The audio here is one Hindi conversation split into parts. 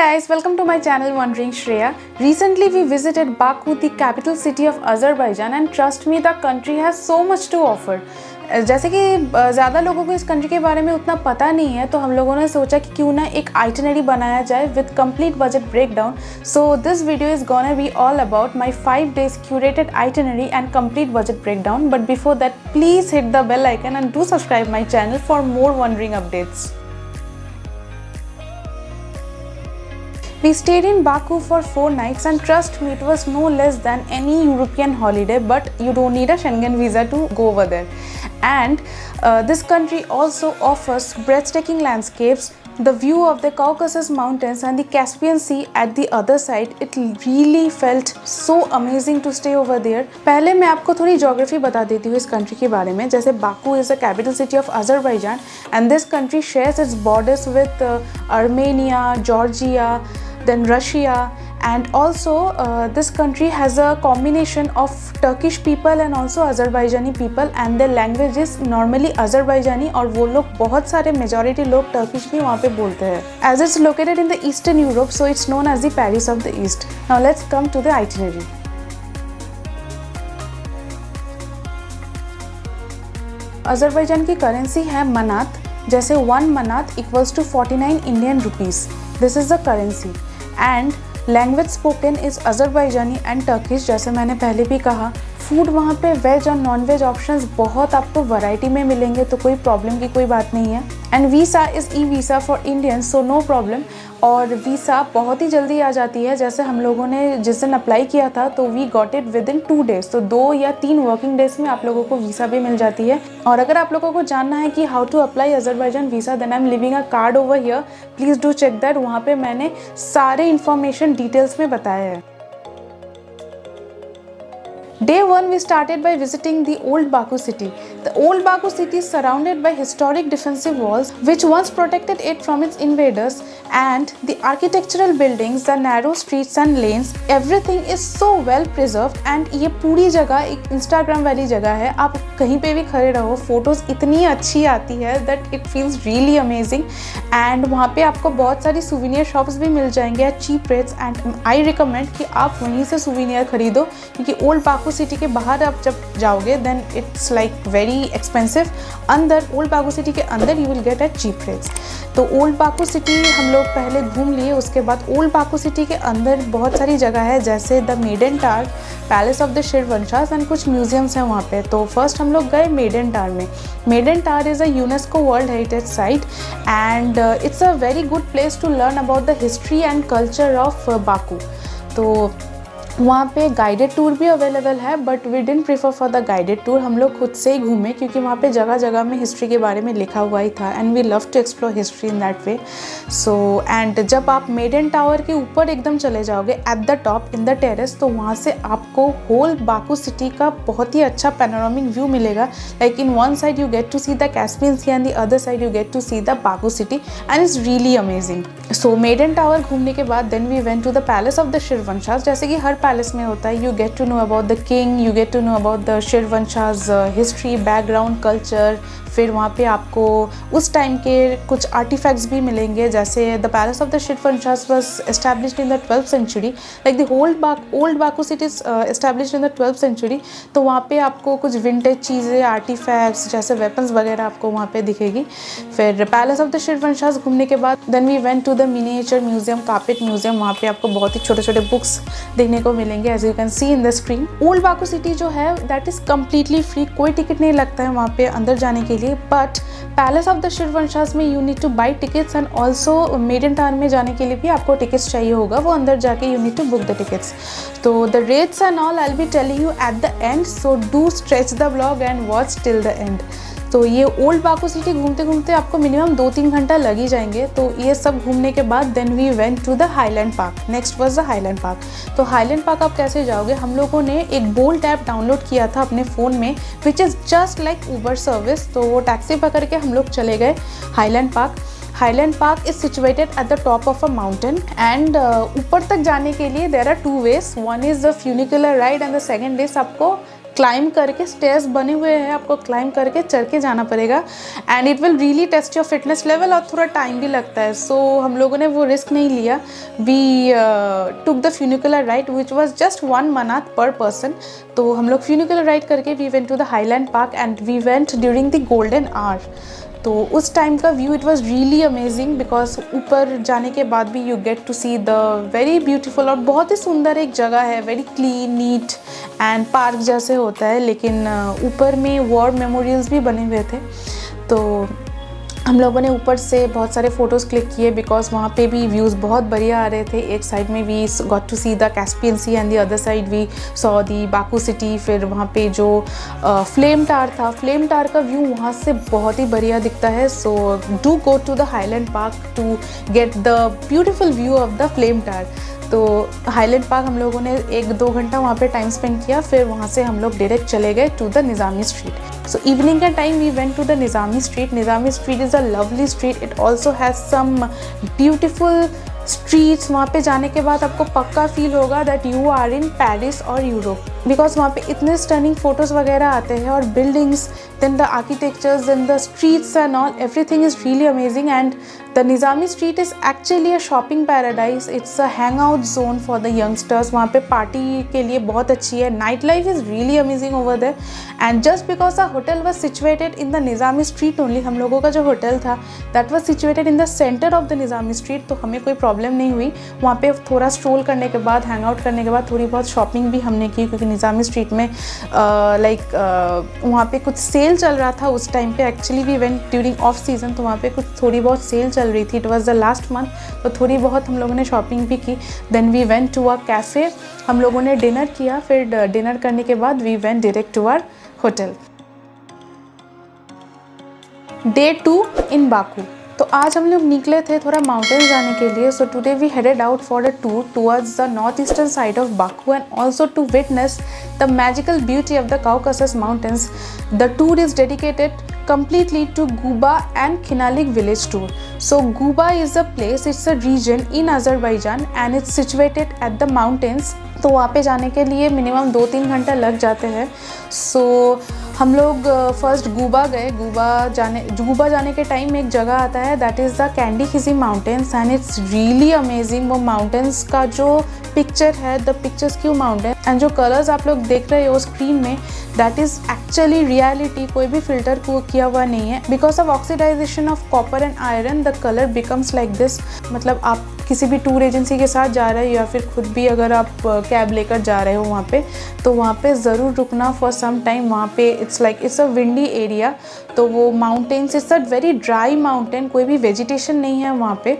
guys, welcome to my channel Wondering Shreya. Recently we visited Baku, the capital city of Azerbaijan, and trust me, the country has so much to offer. जैसे कि ज़्यादा लोगों को इस कंट्री के बारे में उतना पता नहीं है, तो हम लोगों ने सोचा कि क्यों ना एक आइटिनरी बनाया जाए with complete budget breakdown. So this video is gonna be all about my 5 days curated itinerary and complete budget breakdown. But before that, please hit the bell icon and do subscribe my channel for more wondering updates. We stayed in Baku for 4 nights and trust me, it was no less than any European holiday, but you don't need a Schengen visa to go over there. And this country also offers breathtaking landscapes, the view of the Caucasus Mountains and the Caspian Sea at the other side. It really felt so amazing to stay over there. पहले मैं आपको थोड़ी ज्योग्राफी बता देती हूँ इस कंट्री के बारे में. जैसे Baku is the capital city of Azerbaijan and this country shares its borders with Armenia, Georgia, then Russia, and also this country has a combination of Turkish people and also Azerbaijani people, and their language is normally Azerbaijani और वो लोग बहुत सारे majority लोग Turkish भी वहाँ पे बोलते हैं. As it's located in the Eastern Europe, so it's known as the Paris of the East. Now let's come to the itinerary. Azerbaijan की करेंसी है मनात. जैसे 1 manat equals to 49 Indian rupees. This is the currency. And language spoken is Azerbaijani and Turkish. जैसे मैंने पहले भी कहा, फूड वहाँ पे वेज और नॉन वेज ऑप्शंस बहुत आपको वैरायटी में मिलेंगे, तो कोई प्रॉब्लम की कोई बात नहीं है. And visa is e visa for Indians, so no problem. और वीसा बहुत ही जल्दी आ जाती है. जैसे हम लोगों ने जिस दिन अप्लाई किया था, तो we got it with in 2 days. तो 2 या 3 वर्किंग डेज में आप लोगों को वीसा भी मिल जाती है. और अगर आप लोगों को जानना है कि how to apply Azerbaijan visa, then I am leaving a card over here. Please do check that. वहाँ पे मैंने सारे इन्फॉर्मेशन डिटेल्स में बताया है. Day 1 we started by visiting the old Baku city. The old Baku city is surrounded by historic defensive walls which once protected it from its invaders, and the architectural buildings, the narrow streets and lanes, everything is so well preserved. And ये पूरी जगह एक Instagram वाली जगह है. आप कहीं पे भी खड़े रहो, फोटोज़ इतनी अच्छी आती है that it feels really amazing. And वहाँ पे आपको बहुत सारी souvenir shops भी मिल जाएंगे at cheap rates, and I recommend कि आप वहीं से souvenir खरीदो, क्योंकि ओल्ड बाकू सिटी के बाहर आप जब जाओगे then it's like very expensive. अंदर ओल्ड बाकू सिटी के अंदर you will get at cheap rates. तो ओल्ड बाकू सिटी हम लोग पहले घूम लिए. उसके बाद ओल्ड बाकू सिटी के अंदर बहुत सारी जगह है, जैसे the maiden tower, palace of the Shirvanshahs and कुछ म्यूजियम्स हैं वहाँ पे. तो फर्स्ट हम लोग गए मेडन टावर में. Maiden tower is a UNESCO world heritage site and it's a very good place to learn about the history and culture of Baku. तो वहाँ पे गाइडेड टूर भी अवेलेबल है, but we didn't prefer for the guided tour. हम लोग खुद से ही घूमे, क्योंकि वहाँ पे जगह जगह में हिस्ट्री के बारे में लिखा हुआ ही था, and we love to explore history in that way. So and जब आप मेडन टावर के ऊपर एकदम चले जाओगे at the top in the terrace, तो वहाँ से आपको होल बाकू सिटी का बहुत ही अच्छा पैनोरामिक व्यू मिलेगा. Like in one side you get to see the Caspian Sea and the other side you get to see the Baku city, and it's really amazing. So Maiden Tower घूमने के बाद then we went to the Palace of the Shirvanshahs. जैसे कि हर पैलेस में होता है, you get to know about the king, you get to know about the Shirvanshah's history, background, culture. फिर वहाँ पे आपको उस टाइम के कुछ आर्टिफैक्ट्स भी मिलेंगे. जैसे the Palace of the Shirvanshahs was established in the 12th century, like the old Baku city is established in the 12th century. तो वहाँ पे आपको कुछ विंटेज चीज़ें, आर्टिफैक्ट्स जैसे वेपन्स वगैरह आपको वहाँ पे दिखेगी. फिर पैलेस ऑफ द शिरवंशास घूमने के बाद then we went to the miniature museum, carpet museum. वहाँ पे आपको बहुत ही छोटे छोटे बुक्स देखने को मिलेंगे, as you can see in the screen. Old Baku city जो है दैट इज़ कम्प्लीटली फ्री, कोई टिकट नहीं लगता है वहाँ पे अंदर जाने के लिए. But palace of the Shirvanshahs में you need to buy tickets, and also Maiden tower में जाने के लिए भी आपको टिकट्स चाहिए होगा. वो अंदर जाके you need to book the tickets. तो the rates and all I will be telling you at the end, so do stretch the blog and watch till the end. तो ये ओल्ड बाकू सिटी घूमते घूमते आपको मिनिमम 2-3 घंटा लग ही जाएंगे. तो ये सब घूमने के बाद then we went to the Highland Park. Next was the Highland Park. तो हाईलैंड पार्क आप कैसे जाओगे? हम लोगों ने एक बोल्ट ऐप डाउनलोड किया था अपने फ़ोन में, which is just like Uber service. तो वो टैक्सी पकड़ के हम लोग चले गए Highland Park. Highland Park is situated at the top of a mountain, and ऊपर तक जाने के लिए there are 2 ways. One is the funicular ride and the second is आपको क्लाइंब करके, स्टेयर्स बने हुए हैं, आपको क्लाइंब करके चढ़ के जाना पड़ेगा and it will really test your fitness level और थोड़ा टाइम भी लगता है। सो हम लोगों ने वो रिस्क नहीं लिया। We took the funicular ride which was just 1 manat per person. तो हम लोग फ्यूनिकुलर राइड करके we went to the Highland Park and we went during the golden hour. तो उस टाइम का view it was really amazing because ऊपर जाने के बाद भी you get to see the very beautiful और बहुत ही सुंदर एक जगह है, very clean neat and park जैसे होता है, लेकिन ऊपर में वॉर मेमोरियल्स भी बने हुए थे। तो हम लोगों ने ऊपर से बहुत सारे फ़ोटोज़ क्लिक किए बिकॉज वहाँ पे भी व्यूज़ बहुत बढ़िया आ रहे थे। एक साइड में we got to see the Caspian Sea and the other side we saw the Baku city. फिर वहाँ पे जो फ्लेम टावर था, फ्लेम टावर का व्यू वहाँ से बहुत ही बढ़िया दिखता है। So do go to the Highland Park to get the beautiful view of the Flame Tower. तो हाईलैंड पार्क हम लोगों ने 1-2 घंटा वहाँ पे टाइम स्पेंड किया। फिर वहाँ से हम लोग डायरेक्ट चले गए to the Nizami street. So evening का time we went to the Nizami street. Nizami street is a lovely street. It also has some beautiful streets. वहाँ पे जाने के बाद आपको पक्का फील होगा that you are in Paris और यूरोप बिकॉज वहाँ पे इतने स्टनिंग फोटोज़ वगैरह आते हैं और buildings, then the architectures, then the streets and all, everything is really amazing. And the Nizami street is actually a shopping paradise. It's a hang out zone for the youngsters. वहाँ पे पार्टी के लिए बहुत अच्छी है। Night life is really amazing over there and just because the hotel was situated in the Nizami Street only, हम लोगों का जो होटल था that was situated in the centre of the Nizami Street, तो हमें कोई प्रॉब्लम नहीं हुई। वहाँ पे थोड़ा स्ट्रोल करने के बाद, हैंग आउट करने के बाद थोड़ी बहुत शॉपिंग भी हमने की क्योंकि निज़ामी स्ट्रीट में वहाँ पे कुछ सेल चल रहा था उस टाइम पे। Actually we went during off season, तो वहाँ पे कुछ थोड़ी बहुत सेल चल रही थी। It was the last month, तो थोड़ी बहुत हम लोगों ने शॉपिंग भी की। Then we went to a cafe, हम लोगों ने डिनर किया। फिर डिनर करने के बाद we went direct to our hotel. Day 2 in Baku. तो आज हम लोग निकले थे थोड़ा माउंटेन्स जाने के लिए। So today we headed out for a tour towards the north eastern side of Baku and also to witness the magical beauty of the Caucasus mountains. The tour is dedicated completely to Guba and Kinalik village tour. So Guba is a place, it's a region in Azerbaijan and it's situated at the mountains. तो वहाँ पे जाने के लिए मिनिमम 2-3 घंटा लग जाते हैं। सो हम लोग फर्स्ट गुबा गए। गुबा जाने के टाइम एक जगह आता है that is the Candy Khizi mountains and it's really amazing. वो माउंटेन्स का जो पिक्चर है, द पिक्चर्स क्यू माउंटेन एंड जो कलर्स आप लोग देख रहे हो स्क्रीन में, दैट इज़ एक्चुअली रियलिटी, कोई भी फिल्टर को किया हुआ नहीं है। Because of oxidisation of copper and iron the colour becomes like this. मतलब आप किसी भी टूर एजेंसी के साथ जा रहे हो या फिर खुद भी अगर आप कैब लेकर जा रहे हो वहाँ पे, तो वहाँ पे ज़रूर रुकना फॉर सम टाइम। वहाँ पे इट्स अ विंडी एरिया। तो वो mountains, it's a very dry mountain, कोई भी वेजिटेशन नहीं है वहाँ पे।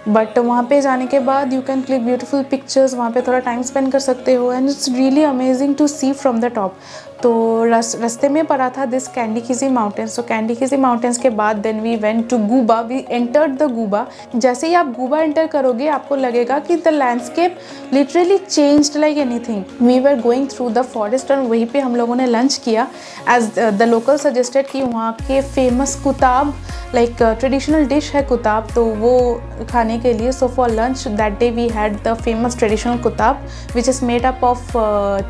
बट वहाँ पे जाने के बाद you can click beautiful pictures, वहाँ पे थोड़ा टाइम स्पेंड कर सकते हो and it's really amazing to see from the top. तो रास्ते में पड़ा था दिस कैंडी खिजी माउंटेन्स। तो कैंडी खिजी माउंटेन्स के बाद then we went to Guba, we entered the Guba. जैसे ही आप गुबा एंटर करोगे आपको लगेगा कि the landscape literally changed like anything. We were going through the forest और वहीं पे हम लोगों ने लंच किया एज द लोकल सजेस्टेड कि वहाँ के famous qutab, like traditional dish है कुताब, तो वो खाने के लिए। So for lunch that day we had the famous traditional qutab which is made up of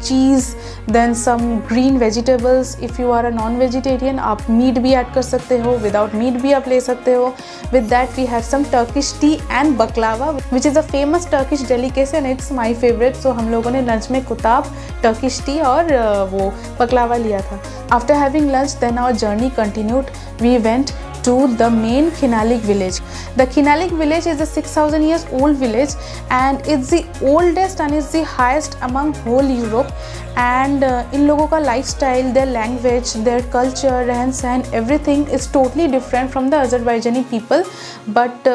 cheese, then some green vegetables. If you are a non vegetarian आप मीट भी ऐड कर सकते हो, विदाउट मीट भी आप ले सकते हो। With that we have some Turkish tea and baklava which is a famous Turkish delicacy, it's my favourite. So हम लोगों ने लंच में कुताब, टर्किश टी और वो बकलावा लिया था। After having lunch then our journey continued. We went to the main Kinalik village. The Kinalik village is a 6,000 years old village and it's the oldest and it's the highest among whole Europe. And इन लोगों का lifestyle, their language, their culture, रहन सहन, everything is totally different from the Azerbaijani people, but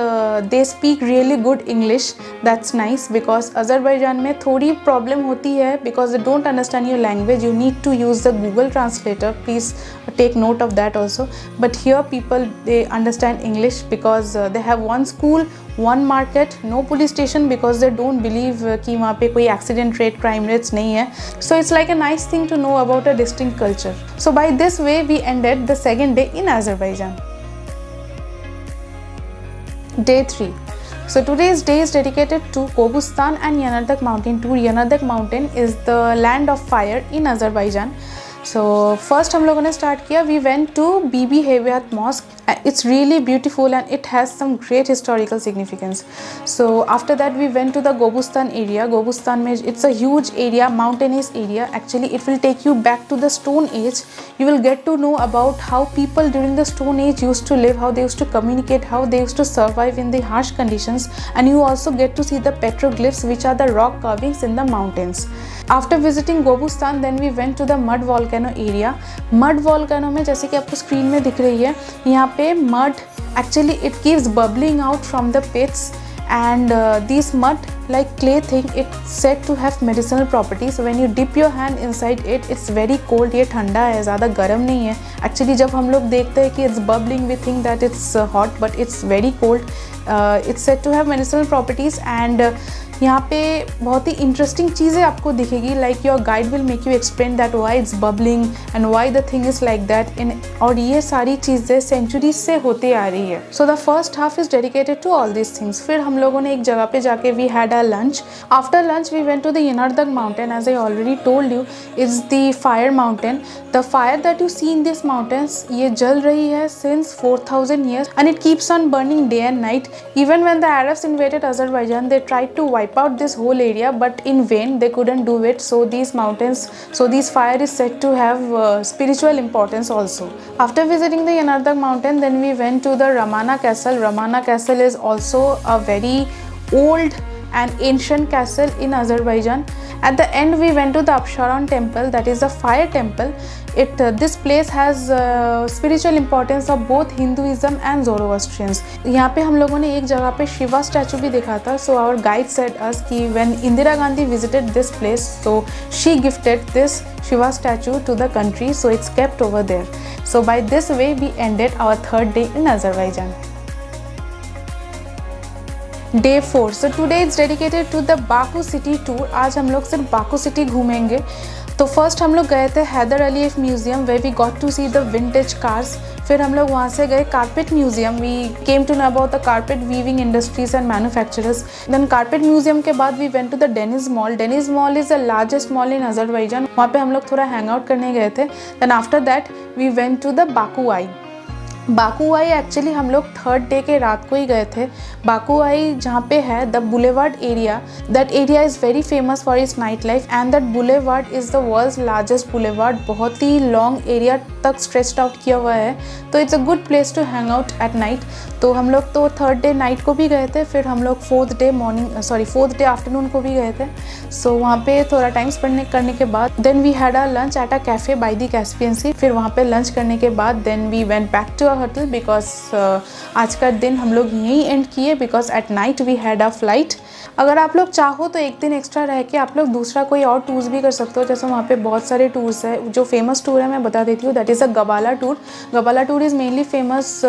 they speak really good English. That's nice because Azerbaijan में थोड़ी problem होती है because they don't understand your language. You need to use the Google Translator. Please take note of that also. But here people they understand English because they have one school, one market, no police station because they don't believe कि वहाँ पे कोई accident rate, crime rates नहीं है. So it's like a nice thing to know about a distinct culture. So by this way we ended the second day in Azerbaijan. Day 3. So today's day is dedicated to Kobustan and Yanardak mountain tour. Yanardak mountain is the land of fire in Azerbaijan. So first हम लोगों ने स्टार्ट किया, we went to Bibi Heybat mosque. It's really beautiful and it has some great historical significance. So after that we went to the Gobustan area. Gobustan mein it's a huge area, mountainous area. Actually it will take you back to the Stone Age. You will get to know about how people during the Stone Age used to live, how they used to communicate, how they used to survive in the harsh conditions, and you also get to see the petroglyphs, which are the rock carvings in the mountains. After visiting Gobustan, then we went to the mud volcano area. Mud volcano में जैसे कि आपको स्क्रीन में दिख रही है, यहाँ पे mud actually it keeps bubbling out from the pits, and these mud like clay thing, it's said to have medicinal properties. When you dip your hand inside it, it's very cold. ये ठंडा है, ज़्यादा गर्म नहीं है. Actually जब हम लोग देखते हैं कि it's bubbling, we think that it's hot, but it's very cold. It's said to have medicinal properties, and यहाँ पे बहुत ही इंटरेस्टिंग चीज़ें आपको दिखेगी. Like your guide will make you explain that why it's bubbling and why the thing is like that in, और ये सारी चीज़ें सेंचुरीज से होते आ रही है. So the first half is dedicated to all this things. फिर हम लोगों ने एक जगह पे जाके we had a lunch. After lunch we went to the Yanar Dag mountain. As I already told you, is the fire mountain. The fire that you see in this mountains, ये जल रही है since 4000 years and it keeps on burning day and night. Even when the Arabs invaded Azerbaijan, they tried to wipe out this whole area, but in vain. They couldn't do it. So these mountains, so this fire is said to have spiritual importance also. After visiting the Yanardag mountain, then we went to the Ramana castle. Ramana castle is also a very old and ancient castle in Azerbaijan. At the end we went to the Absharon temple, that is a fire temple. This place has spiritual importance of both Hinduism and Zoroastrians. यहाँ पे हम लोगों ने एक जगह पे शिवा स्टैचू भी देखा था. So our guide said us कि when Indira Gandhi visited this place, so she gifted this Shiva statue to the country, so it's kept over there. So by this way we ended our third day in Azerbaijan. Day 4. So today it's dedicated to the Baku city tour. आज हम लोग सिर्फ बाकू सिटी घूमेंगे. तो फर्स्ट हम लोग गए थे Heydar Aliyev museum, way we got to see the vintage cars. फिर हम लोग वहाँ से गए carpet museum. We came to know about the carpet weaving industries and manufacturers. Then carpet museum के बाद we went to the Deniz mall. Deniz mall is the largest mall in Azerbaijan. वहाँ पे हम लोग थोड़ा हैंग आउट करने गए थे. Then after that we went to the Baku Eye. Baku Eye actually हम लोग थर्ड डे के रात को ही गए थे. बाकू-आई जहाँ पे है the boulevard area, that area is very famous for its night life, and that boulevard is the world's largest boulevard. बहुत ही लॉन्ग एरिया तक स्ट्रेच्ड आउट किया हुआ है. तो it's a good place to hang out at night. तो हम लोग तो थर्ड डे नाइट को भी गए थे. फिर हम लोग फोर्थ डे आफ्टरनून को भी गए थे. सो वहाँ पे थोड़ा टाइम स्पेंड करने के बाद then we had a lunch at a cafe by the Caspian Sea. फिर वहाँ पे लंच करने के बाद then we went back to hotel, because आज का दिन हम लोग यहीं एंड किए, because at night we had a flight. अगर आप लोग चाहो तो एक दिन एक्स्ट्रा रह के आप लोग दूसरा कोई और टूर्स भी कर सकते हो. जैसे वहाँ पे बहुत सारे टूर्स है. जो फेमस टूर है मैं बता देती हूँ, that is a Gabala tour. Gabala tour is mainly famous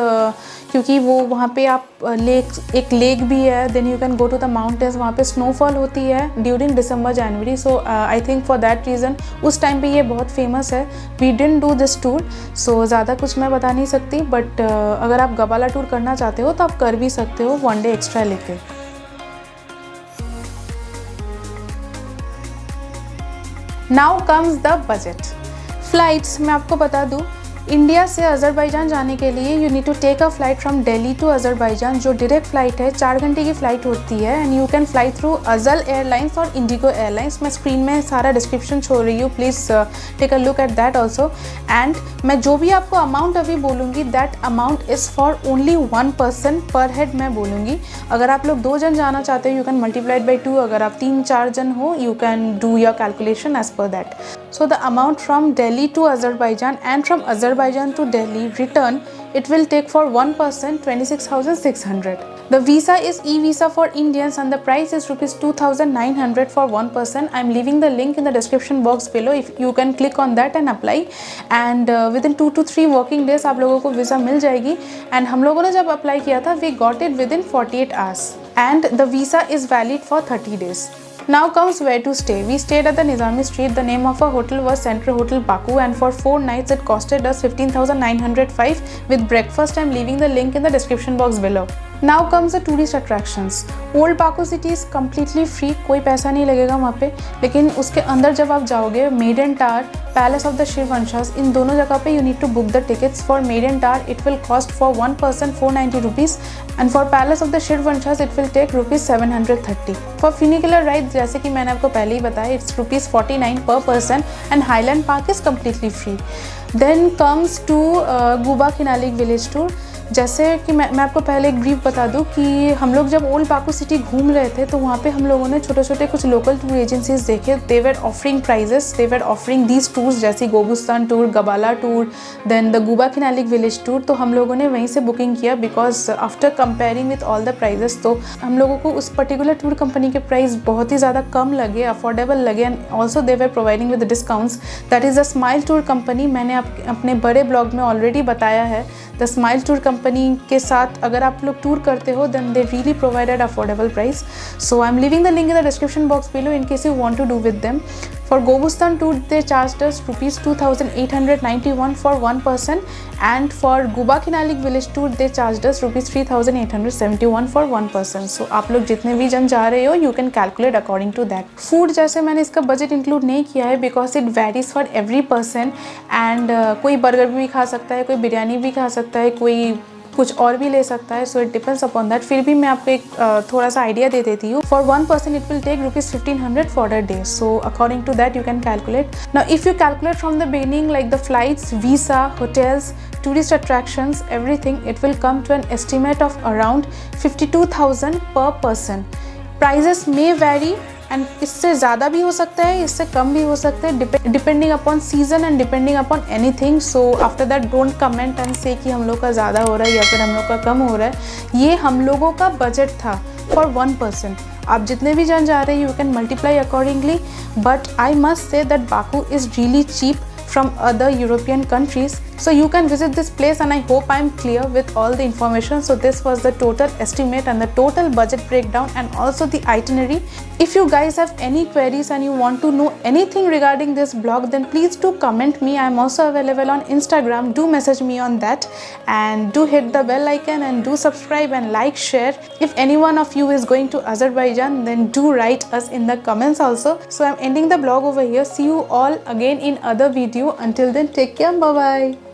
क्योंकि वो वहाँ पे आप एक लेक भी है. Then you can go to the mountains. वहाँ पे स्नोफॉल होती है during December January. So I think for that reason उस टाइम पे ये बहुत फेमस है. We didn't do this tour, so ज़्यादा कुछ मैं बता नहीं सकती. बट अगर आप गबाला टूर करना चाहते हो तो आप कर भी सकते हो वन डे एक्स्ट्रा लेके. Now comes the budget. Flights मैं आपको बता दूँ, इंडिया से अजरबैजान जाने के लिए you need to take a flight from Delhi to Azerbaijan. जो डायरेक्ट फ़्लाइट है 4 घंटे की फ़्लाइट होती है, and you can fly through Azal Airlines और इंडिगो एयरलाइंस. मैं स्क्रीन में सारा डिस्क्रिप्शन छोड़ रही हूँ, please take a look at that also. And मैं जो भी आपको अमाउंट अभी बोलूँगी, that amount is for only 1 person per head मैं बोलूँगी. अगर आप लोग 2 जन जाना चाहते हो, यू कैन मल्टीप्लाइड बाई 2. अगर आप 3-4 जन हो, you can do your calculation as per that. So the amount from Delhi to Azerbaijan and from Azerbaijan to Delhi return, it will take for 1 person 26,600. The visa is e-visa for Indians and the price is rupees 2,900 for 1 person. I am leaving the link in the description box below. If you can click on that and apply, and within 2 to 3 working days आप लोगों को वीज़ा मिल जाएगी. And हम लोगों ने जब अप्लाई किया था, we got it within 48 hours, and the visa is valid for 30 days. Now comes where to stay. We stayed at the Nizami Street. The name of our hotel was Central Hotel Baku, and for 4 nights it costed us 15,905 with breakfast. I'm leaving the link in the description box below. Now comes the tourist attractions. Old Baku city is completely free, कोई पैसा नहीं लगेगा वहाँ पे, लेकिन उसके अंदर जब आप जाओगे Maiden tower, palace of the Shirvanshahs, इन दोनों जगह पे you need to book the tickets. For Maiden Tower it will cost for 1 person 490 rupees and for Palace of the Shirvanshahs it will take rupees 730। For funicular ride, जैसे कि मैंने आपको पहले ही बताया, it's rupees 49 per person and Highland Park is completely free. Then comes to Guba Khinalig village tour. जैसे कि मैं आपको पहले एक ब्रीफ बता दूं कि हम लोग जब ओल्ड बाकू सिटी घूम रहे थे तो वहाँ पे हम लोगों ने छोटे छोटे कुछ लोकल टूर एजेंसीज देखे। They were offering prices, they were offering these tours, जैसे Gobustan tour, Gabala tour, then the Guba Khinalig village tour. तो हम लोगों ने वहीं से बुकिंग किया because after comparing with all the prices तो हम लोगों को उस पर्टिकुलर टूर कंपनी के प्राइस बहुत ही ज़्यादा कम लगे, अफोर्डेबल लगे and also they were providing with discounts. That is the Smile tour company. मैंने अपने बड़े ब्लॉग में ऑलरेडी बताया है, द स्माइल टूर कंपनी के साथ अगर आप लोग टूर करते हो then they really provided affordable price. So I am living the link in the description box below in case you want to do with them. For Gobustan tour they charged us rupees 2891 for 1 person and for Guba Khinalik village tour they charged us rupees 3871 for 1 person. So आप लोग जितने भी जन जा रहे हो you can calculate according to that. Food जैसे मैंने इसका बजट इंक्लूड नहीं किया है because it varies for every person and कोई बर्गर भी खा सकता है, कोई बिरयानी भी खा सकता है, कोई कुछ और भी ले सकता है। So it depends upon that. फिर भी मैं आपको एक थोड़ा सा आइडिया दे देती हूँ। For 1 person it will take rupees 1500 for a day. So according to that you can calculate. Now if you calculate from the beginning like the flights, visa, hotels, tourist attractions, everything, it will come to an estimate of around 52,000 per person. Prices may vary and इससे ज़्यादा भी हो सकता है, इससे कम भी हो सकता है, depending upon season and depending upon anything. So after that don't comment and से कि हम लोग का ज़्यादा हो रहा है या फिर हम लोग का कम हो रहा है। ये हम लोगों का बजट था फॉर 1 person। आप जितने भी जन जा रहे हैं you can multiply accordingly, but I must say that Baku is really cheap from other European countries. So you can visit this place and I hope I am clear with all the information. So this was the total estimate and the total budget breakdown and also the itinerary. If you guys have any queries and you want to know anything regarding this blog then please do comment me. I am also available on Instagram. Do message me on that and do hit the bell icon and do subscribe and like, share. If any one of you is going to Azerbaijan then do write us in the comments also. So I am ending the blog over here. See you all again in other video. Until then, take care. Bye bye.